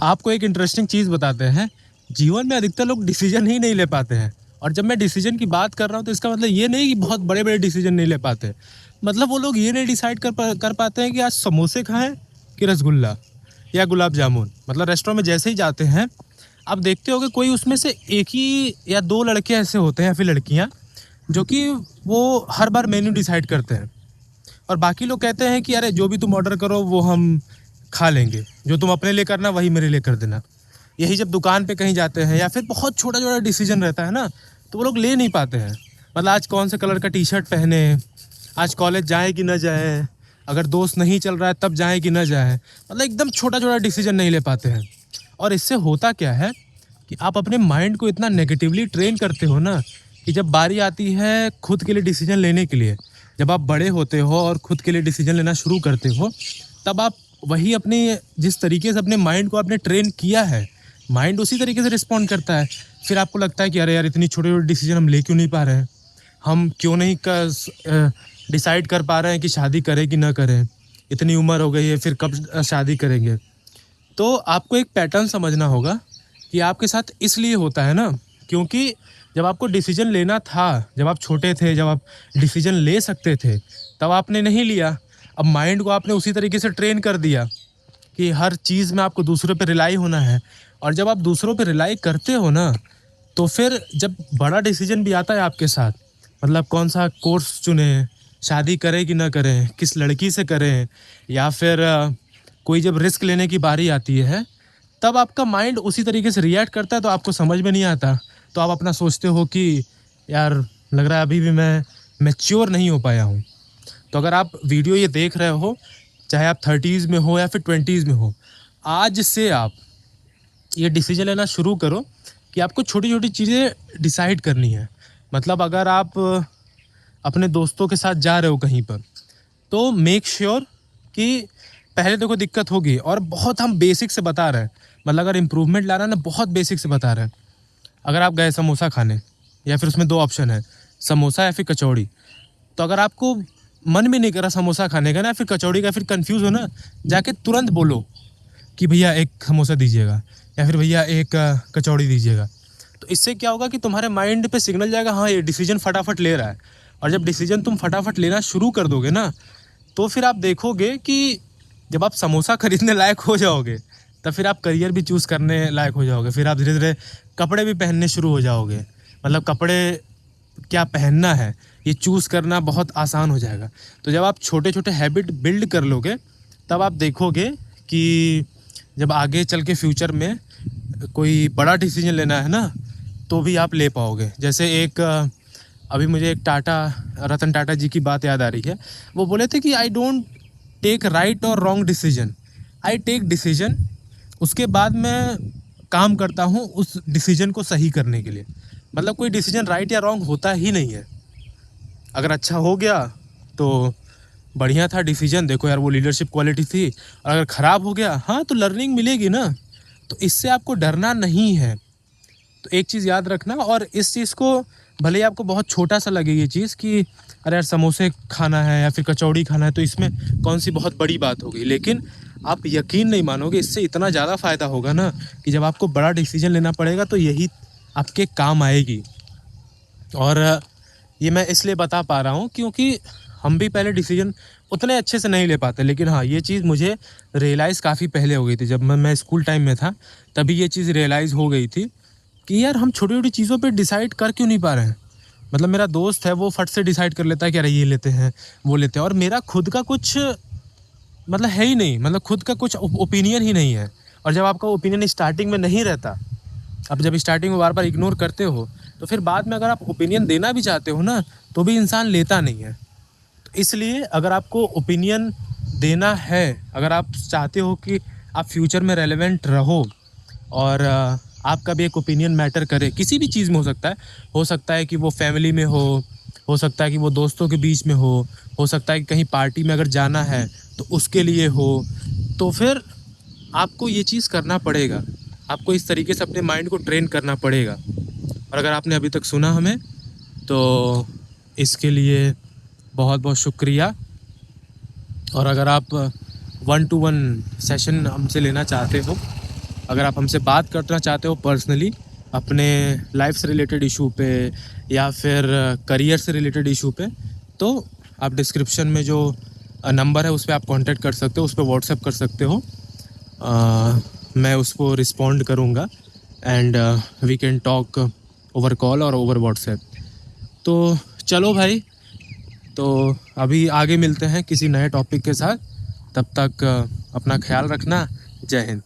आपको एक इंटरेस्टिंग चीज़ बताते हैं, जीवन में अधिकतर लोग डिसीजन ही नहीं ले पाते हैं। और जब मैं डिसीजन की बात कर रहा हूँ तो इसका मतलब ये नहीं कि बहुत बड़े-बड़े डिसीजन नहीं ले पाते। मतलब वो लोग ये नहीं डिसाइड कर पाते हैं कि आज समोसे खाएँ कि रसगुल्ला या गुलाब जामुन। मतलब रेस्टोरेंट में जैसे ही जाते हैं, आप देखते होंगे कोई उसमें से 1 ही या 2 लड़के ऐसे होते हैं या फिर लड़कियाँ, जो कि वो हर बार मेन्यू डिसाइड करते हैं। और बाकी लोग कहते हैं कि अरे जो भी तुम ऑर्डर करो वो हम खा लेंगे, जो तुम अपने लिए करना वही मेरे लिए कर देना। यही जब दुकान पे कहीं जाते हैं या फिर बहुत छोटा छोटा डिसीजन रहता है ना, तो वो लोग ले नहीं पाते हैं। मतलब आज कौन से कलर का टी शर्ट पहने, आज कॉलेज जाए कि न जाए, अगर दोस्त नहीं चल रहा है तब जाए कि न जाए। मतलब एकदम छोटा छोटा डिसीजन नहीं ले पाते हैं। और इससे होता क्या है कि आप अपने माइंड को इतना नेगेटिवली ट्रेन करते हो ना, कि जब बारी आती है खुद के लिए डिसीजन लेने के लिए, जब आप बड़े होते हो और खुद के लिए डिसीजन लेना शुरू करते हो, तब आप वही अपने जिस तरीके से अपने माइंड को आपने ट्रेन किया है, माइंड उसी तरीके से रिस्पॉन्ड करता है। फिर आपको लगता है कि अरे यार इतनी छोटे छोटे डिसीजन हम ले क्यों नहीं पा रहे हैं, हम क्यों नहीं डिसाइड कर पा रहे हैं कि शादी करें कि ना करें, इतनी उम्र हो गई है फिर कब शादी करेंगे। तो आपको एक पैटर्न समझना होगा कि आपके साथ इसलिए होता है ना, क्योंकि जब आपको डिसीजन लेना था, जब आप छोटे थे, जब आप डिसीजन ले सकते थे, तब आपने नहीं लिया। अब माइंड को आपने उसी तरीके से ट्रेन कर दिया कि हर चीज़ में आपको दूसरों पे रिलाई होना है। और जब आप दूसरों पे रिलाई करते हो ना, तो फिर जब बड़ा डिसीजन भी आता है आपके साथ, मतलब कौन सा कोर्स चुनें, शादी करें कि ना करें, किस लड़की से करें, या फिर कोई जब रिस्क लेने की बारी आती है, तब आपका माइंड उसी तरीके से रिएक्ट करता है, तो आपको समझ में नहीं आता। तो आप अपना सोचते हो कि यार लग रहा है अभी भी मैं मैच्योर नहीं हो पाया हूँ। तो अगर आप वीडियो ये देख रहे हो, चाहे आप 30s में हो या फिर 20s में हो, आज से आप ये डिसीजन लेना शुरू करो कि आपको छोटी छोटी चीज़ें डिसाइड करनी है। मतलब अगर आप अपने दोस्तों के साथ जा रहे हो कहीं पर, तो मेक श्योर कि पहले देखो दिक्कत होगी, और बहुत हम बेसिक से बता रहे हैं। मतलब अगर इम्प्रूवमेंट ला रहा है ना, बहुत बेसिक से बता रहे हैं। अगर आप गए समोसा खाने, या फिर उसमें 2 ऑप्शन है, समोसा या फिर कचौड़ी। तो अगर आपको मन में नहीं करा समोसा खाने का ना, फिर कचौड़ी का, फिर कंफ्यूज हो ना, जाके तुरंत बोलो कि भैया एक समोसा दीजिएगा, या फिर भैया एक कचौड़ी दीजिएगा। तो इससे क्या होगा कि तुम्हारे माइंड पे सिग्नल जाएगा, हाँ ये डिसीजन फटाफट ले रहा है। और जब डिसीजन तुम फटाफट लेना शुरू कर दोगे ना, तो फिर आप देखोगे कि जब आप समोसा खरीदने लायक हो जाओगे, तब फिर आप करियर भी चूज़ करने लायक हो जाओगे। फिर आप धीरे धीरे कपड़े भी पहनने शुरू हो जाओगे। मतलब कपड़े क्या पहनना है ये चूज़ करना बहुत आसान हो जाएगा। तो जब आप छोटे छोटे हैबिट बिल्ड कर लोगे, तब आप देखोगे कि जब आगे चल के फ्यूचर में कोई बड़ा डिसीजन लेना है ना, तो भी आप ले पाओगे। जैसे एक अभी मुझे एक रतन टाटा जी की बात याद आ रही है। वो बोले थे कि आई डोंट टेक राइट और wrong decision, I take decision, उसके बाद मैं काम करता हूँ उस डिसीजन को सही करने के लिए। मतलब कोई डिसीजन राइट या रॉन्ग होता ही नहीं है। अगर अच्छा हो गया तो बढ़िया था डिसीजन, देखो यार वो लीडरशिप क्वालिटी थी। और अगर ख़राब हो गया, हाँ तो लर्निंग मिलेगी ना। तो इससे आपको डरना नहीं है। तो एक चीज़ याद रखना, और इस चीज़ को भले ही आपको बहुत छोटा सा लगे ये चीज़ कि अरे यार समोसे खाना है या फिर कचौड़ी खाना है, तो इसमें कौन सी बहुत बड़ी बात होगी, लेकिन आप यकीन नहीं मानोगे, इससे इतना ज़्यादा फ़ायदा होगा ना कि जब आपको बड़ा डिसीजन लेना पड़ेगा तो यही आपके काम आएगी। और ये मैं इसलिए बता पा रहा हूँ क्योंकि हम भी पहले डिसीजन उतने अच्छे से नहीं ले पाते, लेकिन हाँ ये चीज़ मुझे रियलाइज़ काफ़ी पहले हो गई थी। जब मैं स्कूल टाइम में था, तभी ये चीज़ रियलाइज़ हो गई थी कि यार हम छोटी छोटी चीज़ों पे डिसाइड कर क्यों नहीं पा रहे हैं। मतलब मेरा दोस्त है, वो फट से डिसाइड कर लेता है कि अरे ये लेते हैं वो लेते हैं, और मेरा खुद का कुछ मतलब है ही नहीं, मतलब खुद का कुछ ओपिनियन ही नहीं है। और जब आपका ओपिनियन स्टार्टिंग में नहीं रहता, अब जब स्टार्टिंग में बार बार इग्नोर करते हो, तो फिर बाद में अगर आप ओपिनियन देना भी चाहते हो ना, तो भी इंसान लेता नहीं है। तो इसलिए अगर आपको ओपिनियन देना है, अगर आप चाहते हो कि आप फ्यूचर में रेलेवेंट रहो, और आपका भी एक ओपिनियन मैटर करे, किसी भी चीज़ में हो सकता है कि वो फैमिली में हो सकता है कि वो दोस्तों के बीच में हो सकता है कि कहीं पार्टी में अगर जाना है तो उसके लिए हो, तो फिर आपको ये चीज़ करना पड़ेगा। आपको इस तरीके से अपने माइंड को ट्रेन करना पड़ेगा। और अगर आपने अभी तक सुना हमें, तो इसके लिए बहुत बहुत शुक्रिया। और अगर आप 1-to-1 सेशन हमसे लेना चाहते हो, अगर आप हमसे बात करना चाहते हो पर्सनली अपने लाइफ से रिलेटेड इशू पे या फिर करियर से रिलेटेड इशू पे, तो आप डिस्क्रिप्शन में जो नंबर है उस पर आप कांटेक्ट कर सकते हो, उस पर व्हाट्सएप कर सकते हो। मैं उसको रिस्पॉन्ड करूँगा and we can talk over call और ओवर व्हाट्सएप। तो चलो भाई, तो अभी आगे मिलते हैं किसी नए टॉपिक के साथ। तब तक अपना ख्याल रखना। जय हिंद।